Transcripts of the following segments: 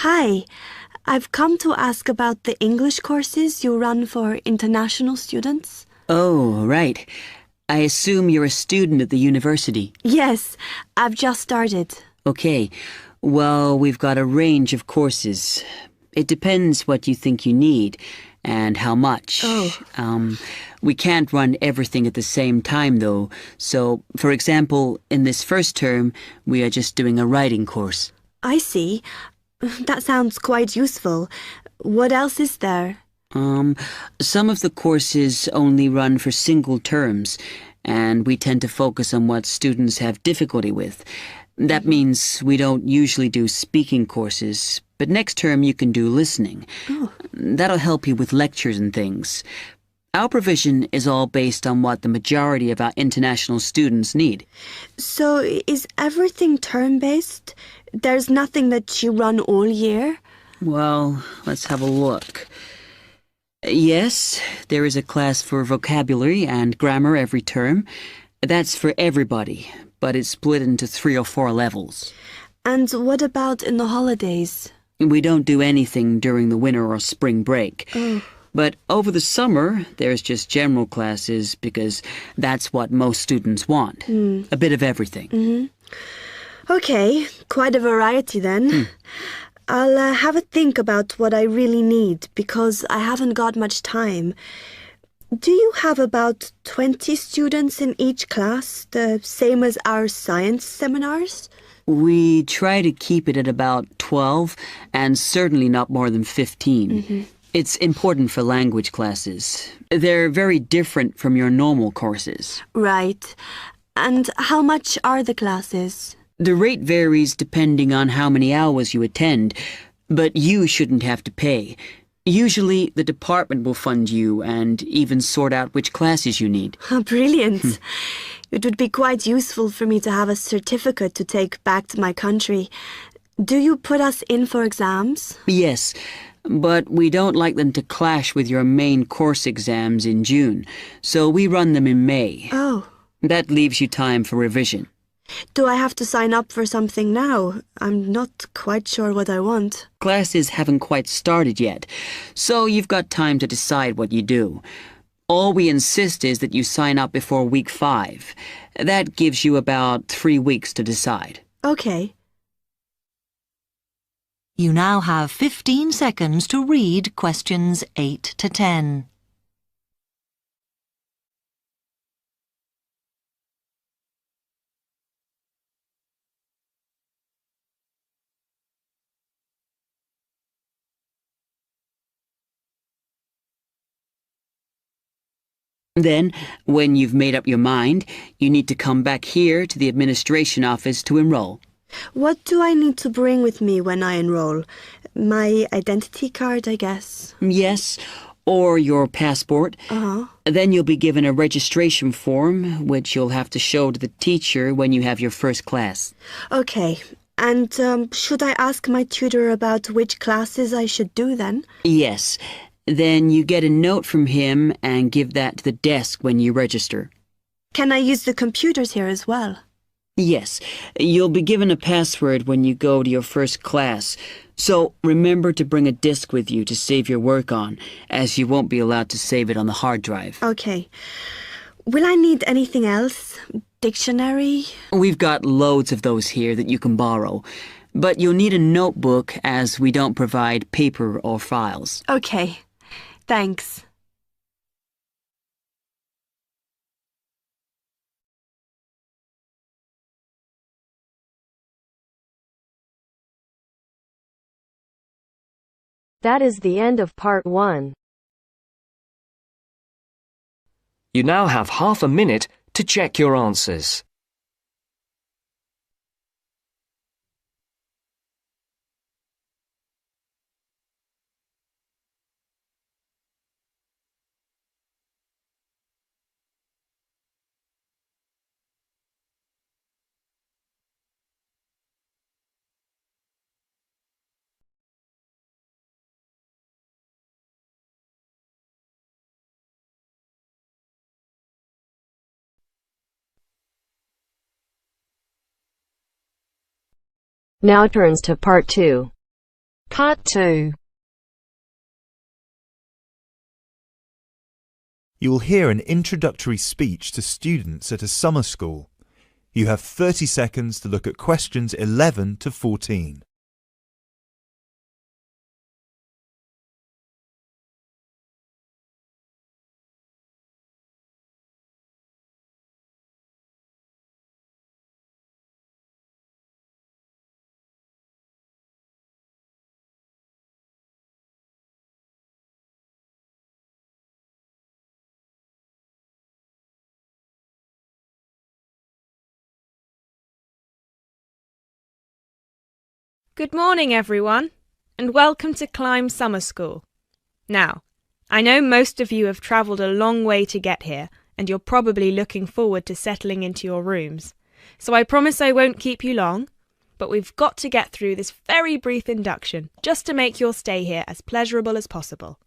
Hi, I've come to ask about the English courses you run for international students. Oh, right. I assume you're a student at the university. Yes, I've just started. Okay. Well, we've got a range of courses. It depends what you think you need and how much. Oh. We can't run everything at the same time, though. So, for example, in this first term, we are just doing a writing course. I see. That sounds quite useful. What else is there? Some of the courses only run for single terms, and we tend to focus on what students have difficulty with. That means we don't usually do speaking courses, but next term you can do listening. Oh. That'll help you with lectures and things. Our provision is all based on what the majority of our international students need. So is everything term-based? There's nothing that you run all year? Well, let's have a look. Yes, there is a class for vocabulary and grammar every term. That's for everybody, but it's split into 3 or 4 levels. And what about in the holidays? We don't do anything during the winter or spring break. Oh. But over the summer, there's just general classes because that's what most students want. A bit of everything. Okay, quite a variety then. I'll have a think about what I really need because I haven't got much time. Do you have about 20 students in each class, the same as our science seminars? We try to keep it at about 12 and certainly not more than 15. It's important for language classes. They're very different from your normal courses. Right. And how much are the classes? The rate varies depending on how many hours you attend, but you shouldn't have to pay. Usually, the department will fund you and even sort out which classes you need. Brilliant. It would be quite useful for me to have a certificate to take back to my country. Do you put us in for exams? Yes, but we don't like them to clash with your main course exams in June, so we run them in May. Oh. That leaves you time for revision. Do I have to sign up for something now? I'm not quite sure what I want. Classes haven't quite started yet, so you've got time to decide what you do. All we insist is that you sign up before week 5. That gives you about 3 weeks to decide. Okay. You now have 15 seconds to read questions 8 to 10. Then, when you've made up your mind, you need to come back here to the administration office to enroll. What do I need to bring with me when I enroll? My identity card, I guess. Yes, or your passport. Uh-huh. Then you'll be given a registration form, which you'll have to show to the teacher when you have your first class. Okay. And should I ask my tutor about which classes I should do then? Yes. Then you get a note from him and give that to the desk when you register. Can I use the computers here as well? Yes. You'll be given a password when you go to your first class. So remember to bring a disk with you to save your work on, as you won't be allowed to save it on the hard drive. Okay. Will I need anything else? Dictionary? We've got loads of those here that you can borrow. But you'll need a notebook as we don't provide paper or files. Okay. Thanks. That is the end of part 1. You now have half a minute to check your answers. Now turns to part 2. Part 2. You will hear an introductory speech to students at a summer school. You have 30 seconds to look at questions 11 to 14. Good morning, everyone, and welcome to Climb Summer School. Now, I know most of you have travelled a long way to get here, and you're probably looking forward to settling into your rooms. So I promise I won't keep you long, but we've got to get through this very brief induction just to make your stay here as pleasurable as possible.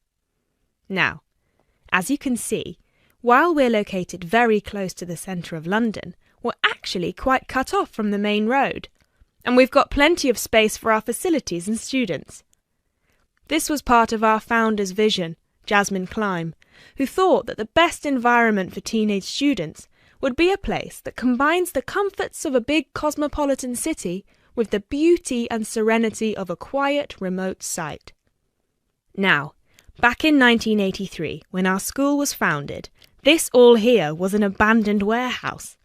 Now, as you can see, while we're located very close to the centre of London, we're actually quite cut off from the main road. And we've got plenty of space for our facilities and students. This was part of our founder's vision, Jasmine Climb, who thought that the best environment for teenage students would be a place that combines the comforts of a big cosmopolitan city with the beauty and serenity of a quiet, remote site. Now, back in 1983, when our school was founded, this all here was an abandoned warehouse,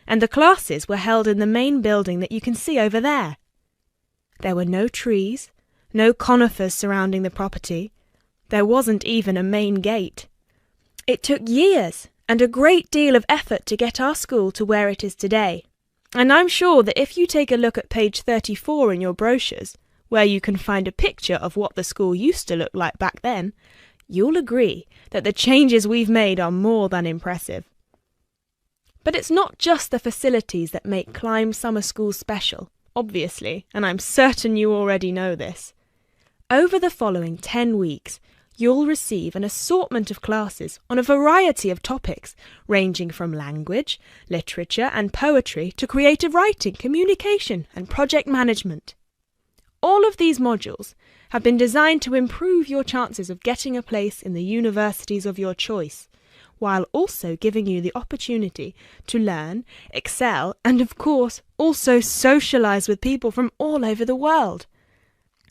and the classes were held in the main building that you can see over there. There were no trees, no conifers surrounding the property. There wasn't even a main gate. It took years and a great deal of effort to get our school to where it is today. And I'm sure that if you take a look at page 34 in your brochures, where you can find a picture of what the school used to look like back then, you'll agree that the changes we've made are more than impressive. But it's not just the facilities that make Climb Summer School special, obviously, and I'm certain you already know this. Over the following 10 weeks, you'll receive an assortment of classes on a variety of topics, ranging from language, literature and poetry to creative writing, communication and project management. All of these modules have been designed to improve your chances of getting a place in the universities of your choice, while also giving you the opportunity to learn, excel, and of course also socialise with people from all over the world.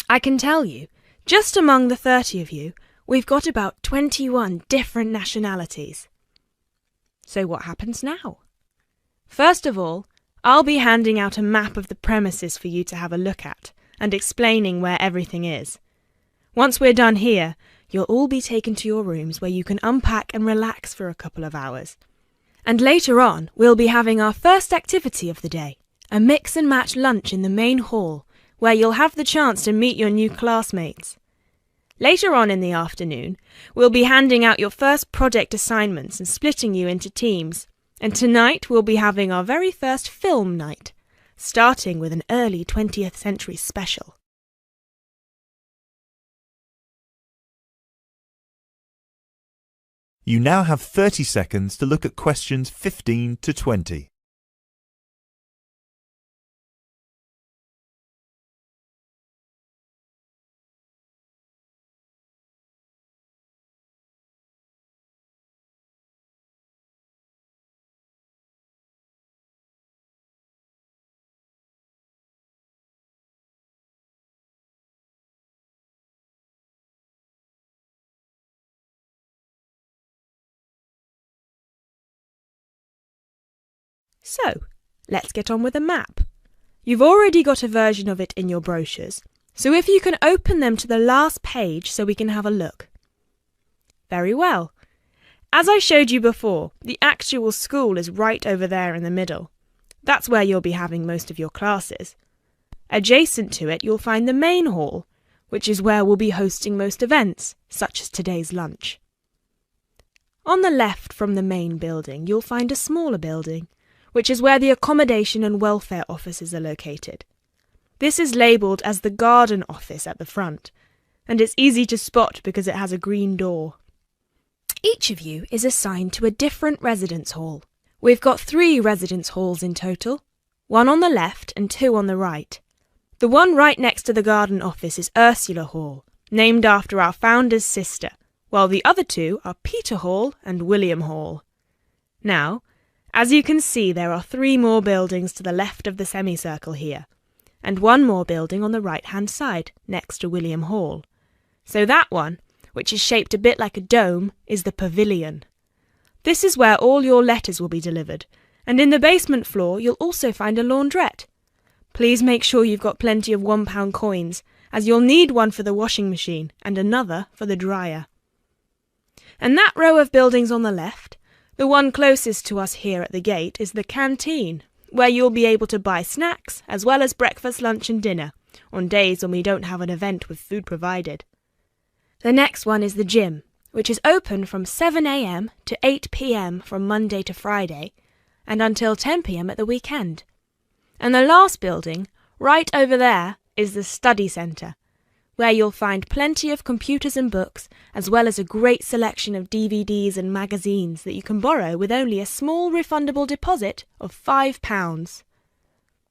I can tell you, just among the 30 of you, we've got about 21 different nationalities. So what happens now? First of all, I'll be handing out a map of the premises for you to have a look at, and explaining where everything is. Once we're done here, you'll all be taken to your rooms where you can unpack and relax for a couple of hours. And later on, we'll be having our first activity of the day, a mix and match lunch in the main hall, where you'll have the chance to meet your new classmates. Later on in the afternoon, we'll be handing out your first project assignments and splitting you into teams. And tonight we'll be having our very first film night, starting with an early 20th century special. You now have 30 seconds to look at questions 15 to 20. So, let's get on with the map. You've already got a version of it in your brochures, so if you can open them to the last page so we can have a look. Very well. As I showed you before, the actual school is right over there in the middle. That's where you'll be having most of your classes. Adjacent to it, you'll find the main hall, which is where we'll be hosting most events, such as today's lunch. On the left from the main building, you'll find a smaller building, which is where the accommodation and welfare offices are located. This is labelled as the garden office at the front, and it's easy to spot because it has a green door. Each of you is assigned to a different residence hall. We've got 3 residence halls in total, 1 on the left and 2 on the right. The one right next to the garden office is Ursula Hall, named after our founder's sister, while the other two are Peter Hall and William Hall. Now, as you can see, there are 3 more buildings to the left of the semicircle here, and 1 more building on the right-hand side, next to William Hall. So that one, which is shaped a bit like a dome, is the pavilion. This is where all your letters will be delivered, and in the basement floor you'll also find a laundrette. Please make sure you've got plenty of £1 coins, as you'll need one for the washing machine and another for the dryer. And that row of buildings on the left, the one closest to us here at the gate, is the canteen, where you'll be able to buy snacks as well as breakfast, lunch and dinner, on days when we don't have an event with food provided. The next one is the gym, which is open from 7 a.m. to 8 p.m. from Monday to Friday, and until 10 p.m. at the weekend. And the last building, right over there, is the study centre, where you'll find plenty of computers and books, as well as a great selection of DVDs and magazines that you can borrow with only a small refundable deposit of £5.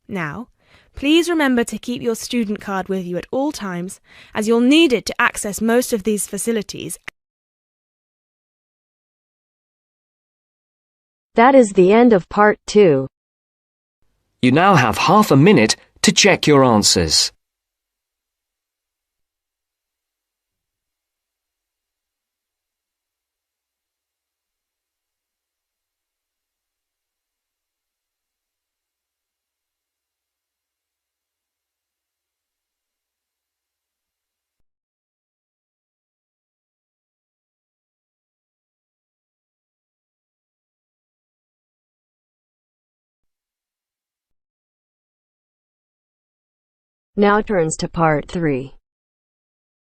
Now, please remember to keep your student card with you at all times, as you'll need it to access most of these facilities. That is the end of part 2. You now have half a minute to check your answers. Now turns to part 3.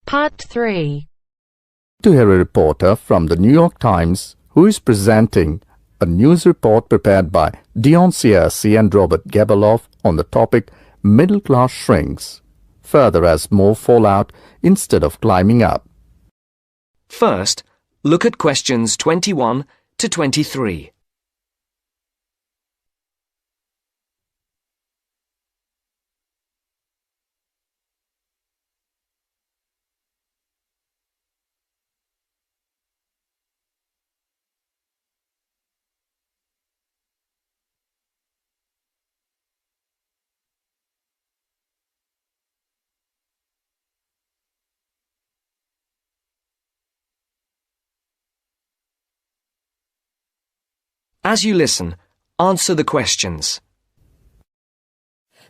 Part 3. To hear a reporter from the New York Times who is presenting a news report prepared by Dion Siercy and Robert Gebeloff on the topic Middle Class Shrinks. Further as more fall out instead of climbing up. First, look at questions 21 to 23. As you listen, answer the questions.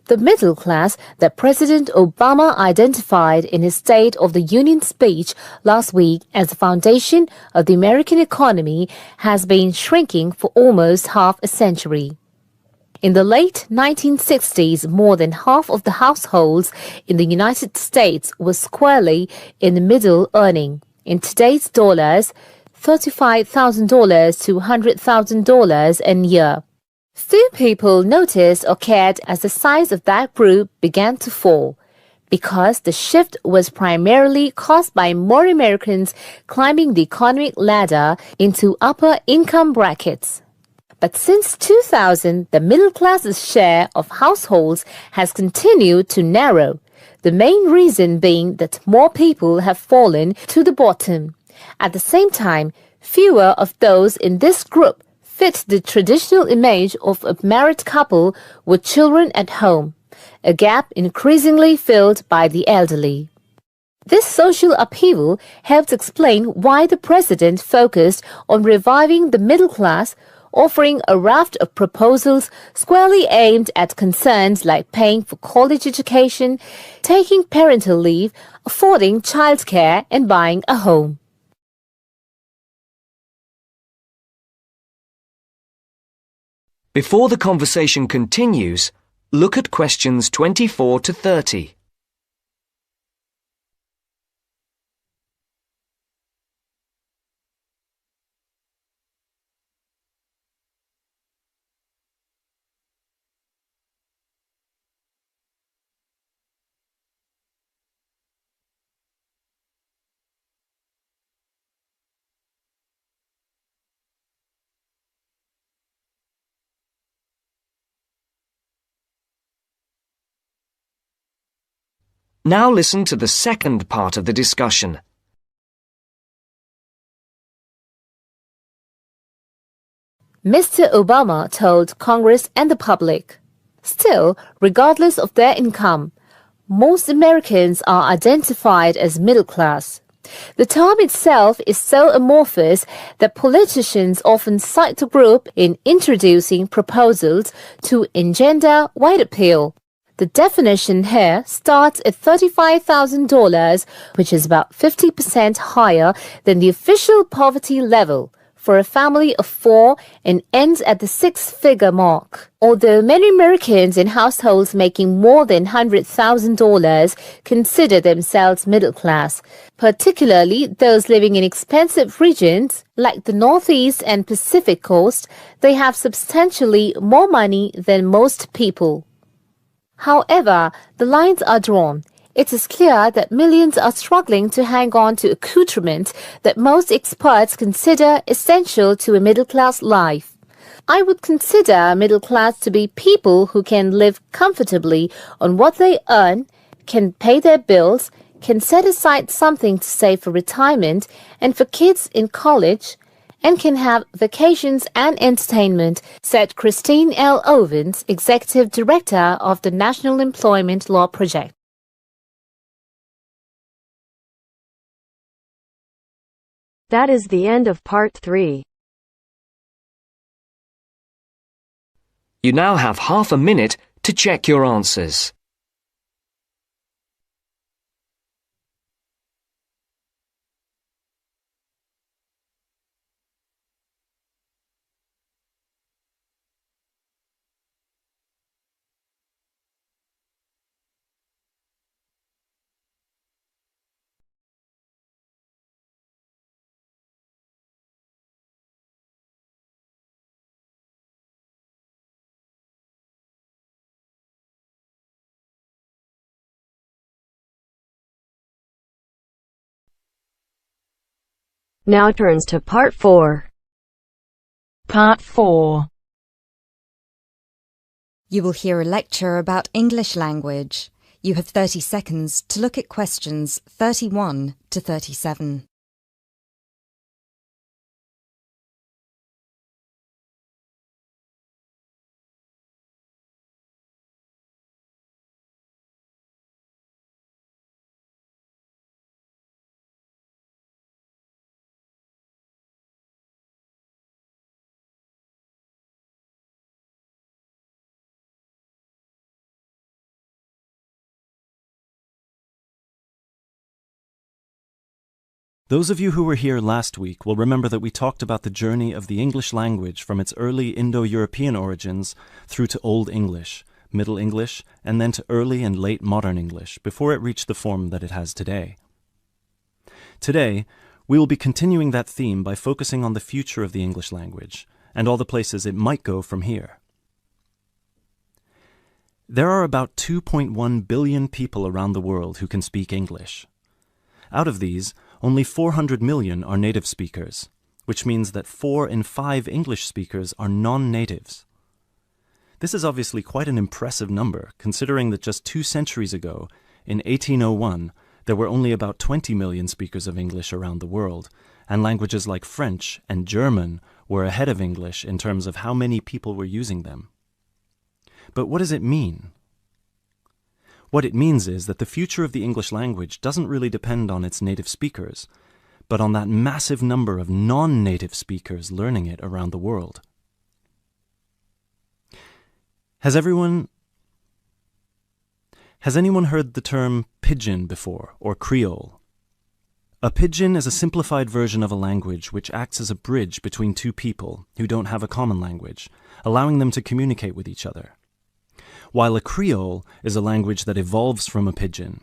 The middle class that President Obama identified in his State of the Union speech last week as the foundation of the American economy has been shrinking for almost half a century. In the late 1960s, more than half of the households in the United States were squarely in the middle, earning, in today's dollars, $35,000 to $100,000 a year. Few people noticed or cared as the size of that group began to fall, because the shift was primarily caused by more Americans climbing the economic ladder into upper income brackets. But since 2000, the middle class's share of households has continued to narrow, the main reason being that more people have fallen to the bottom. At the same time, fewer of those in this group fit the traditional image of a married couple with children at home, a gap increasingly filled by the elderly. This social upheaval helps explain why the president focused on reviving the middle class, offering a raft of proposals squarely aimed at concerns like paying for college education, taking parental leave, affording childcare, and buying a home. Before the conversation continues, look at questions 24 to 30. Now listen to the second part of the discussion. Mr. Obama told Congress and the public, still, regardless of their income, most Americans are identified as middle class. The term itself is so amorphous that politicians often cite the group in introducing proposals to engender white appeal. The definition here starts at $35,000, which is about 50% higher than the official poverty level for a family of 4 and ends at the 6-figure mark. Although many Americans in households making more than $100,000 consider themselves middle class, particularly those living in expensive regions like the Northeast and Pacific Coast, they have substantially more money than most people. However, the lines are drawn. It is clear that millions are struggling to hang on to accoutrement that most experts consider essential to a middle-class life. I would consider middle class to be people who can live comfortably on what they earn, can pay their bills, can set aside something to save for retirement and for kids in college, and can have vacations and entertainment, said Christine L. Ovens, Executive Director of the National Employment Law Project. That is the end of part 3. You now have half a minute to check your answers. Now turns to part 4. Part 4. You will hear a lecture about English language. You have 30 seconds to look at questions 31 to 37. Those of you who were here last week will remember that we talked about the journey of the English language from its early Indo-European origins through to Old English, Middle English, and then to early and late modern English before it reached the form that it has today. Today, we will be continuing that theme by focusing on the future of the English language and all the places it might go from here. There are about 2.1 billion people around the world who can speak English. Out of these, only 400 million are native speakers, which means that 4 in 5 English speakers are non-natives. This is obviously quite an impressive number, considering that just 2 centuries ago, in 1801, there were only about 20 million speakers of English around the world, and languages like French and German were ahead of English in terms of how many people were using them. But what does it mean? What it means is that the future of the English language doesn't really depend on its native speakers, but on that massive number of non-native speakers learning it around the world. Has anyone heard the term pidgin before, or Creole? A pidgin is a simplified version of a language which acts as a bridge between two people who don't have a common language, allowing them to communicate with each other. While a Creole is a language that evolves from a pidgin,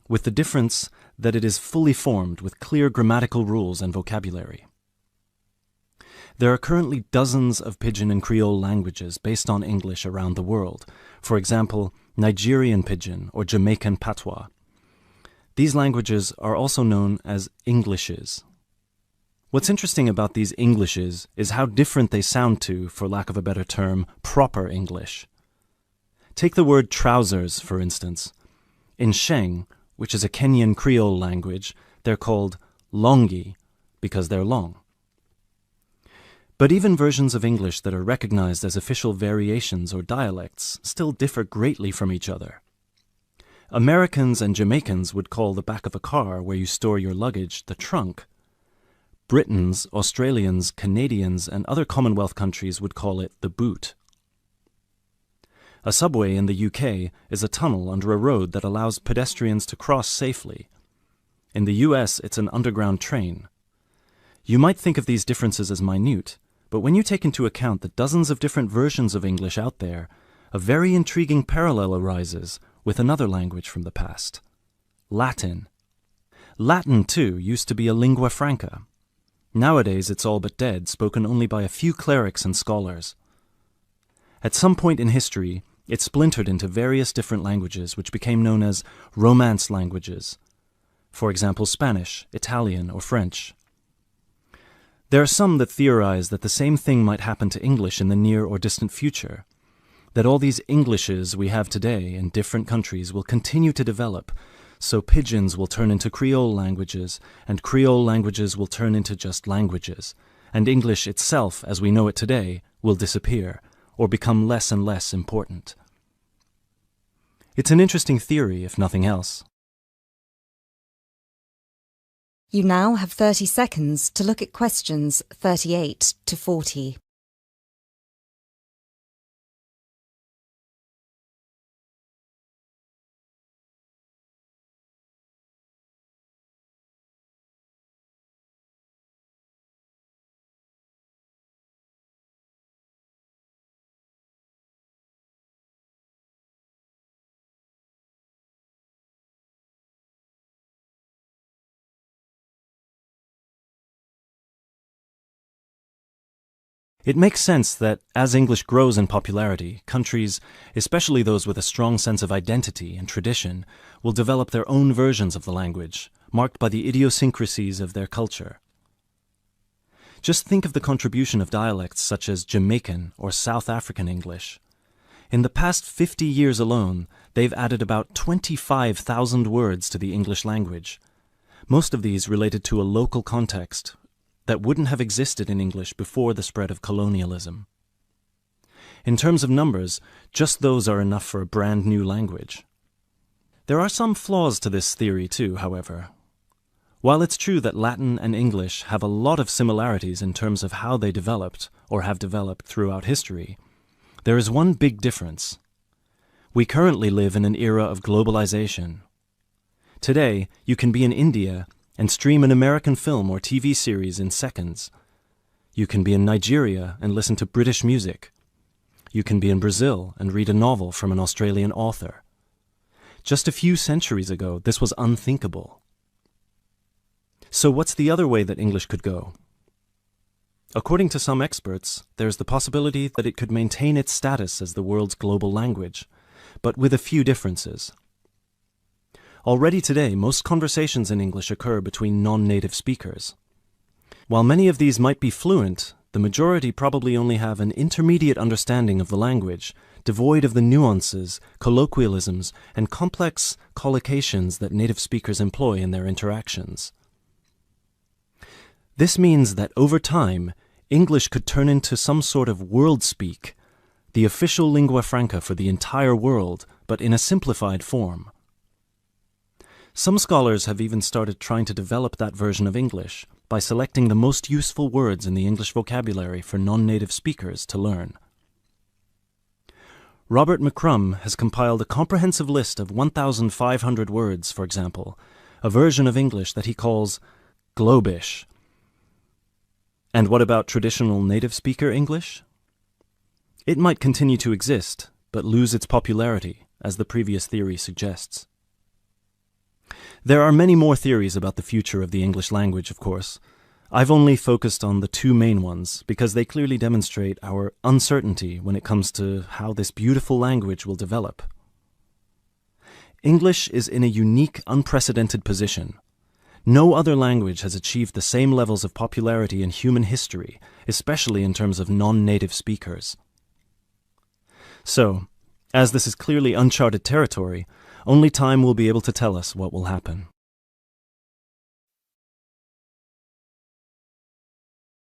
with the difference that it is fully formed with clear grammatical rules and vocabulary. There are currently dozens of Pidgin and Creole languages based on English around the world, for example, Nigerian Pidgin or Jamaican Patois. These languages are also known as Englishes. What's interesting about these Englishes is how different they sound to, for lack of a better term, proper English. Take the word trousers, for instance. In Sheng, which is a Kenyan Creole language, they're called Longi because they're long. But even versions of English that are recognized as official variations or dialects still differ greatly from each other. Americans and Jamaicans would call the back of a car where you store your luggage the trunk. Britons, Australians, Canadians, and other Commonwealth countries would call it the boot. A subway in the UK is a tunnel under a road that allows pedestrians to cross safely. In the US, it's an underground train. You might think of these differences as minute, but when you take into account the dozens of different versions of English out there, a very intriguing parallel arises with another language from the past: Latin. Latin, too, used to be a lingua franca. Nowadays it's all but dead, spoken only by a few clerics and scholars. At some point in history, it splintered into various different languages which became known as Romance languages. For example, Spanish, Italian, or French. There are some that theorize that the same thing might happen to English in the near or distant future, that all these Englishes we have today in different countries will continue to develop, so pidgins will turn into Creole languages, and Creole languages will turn into just languages, and English itself, as we know it today, will disappear, or become less and less important. It's an interesting theory, if nothing else. You now have 30 seconds to look at questions 38 to 40. It makes sense that as English grows in popularity, countries, especially those with a strong sense of identity and tradition, will develop their own versions of the language, marked by the idiosyncrasies of their culture. Just think of the contribution of dialects such as Jamaican or South African English. In the past 50 years alone, they've added about 25,000 words to the English language. Most of these related to a local context that wouldn't have existed in English before the spread of colonialism. In terms of numbers, just those are enough for a brand new language. There are some flaws to this theory too, however. While it's true that Latin and English have a lot of similarities in terms of how they developed, or have developed throughout history, there is one big difference. We currently live in an era of globalization. Today, you can be in India and stream an American film or TV series in seconds. You can be in Nigeria and listen to British music. You can be in Brazil and read a novel from an Australian author. Just a few centuries ago, this was unthinkable. So what's the other way that English could go? According to some experts, there's the possibility that it could maintain its status as the world's global language, but with a few differences. Already today, most conversations in English occur between non-native speakers. While many of these might be fluent, the majority probably only have an intermediate understanding of the language, devoid of the nuances, colloquialisms, and complex collocations that native speakers employ in their interactions. This means that over time, English could turn into some sort of world speak, the official lingua franca for the entire world, but in a simplified form. Some scholars have even started trying to develop that version of English by selecting the most useful words in the English vocabulary for non-native speakers to learn. Robert McCrum has compiled a comprehensive list of 1,500 words, for example, a version of English that he calls Globish. And what about traditional native speaker English? It might continue to exist, but lose its popularity, as the previous theory suggests. There are many more theories about the future of the English language, of course. I've only focused on the two main ones because they clearly demonstrate our uncertainty when it comes to how this beautiful language will develop. English is in a unique, unprecedented position. No other language has achieved the same levels of popularity in human history, especially in terms of non-native speakers. So, as this is clearly uncharted territory, Only time will be able to tell us what will happen.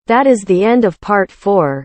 That is the end of part 4.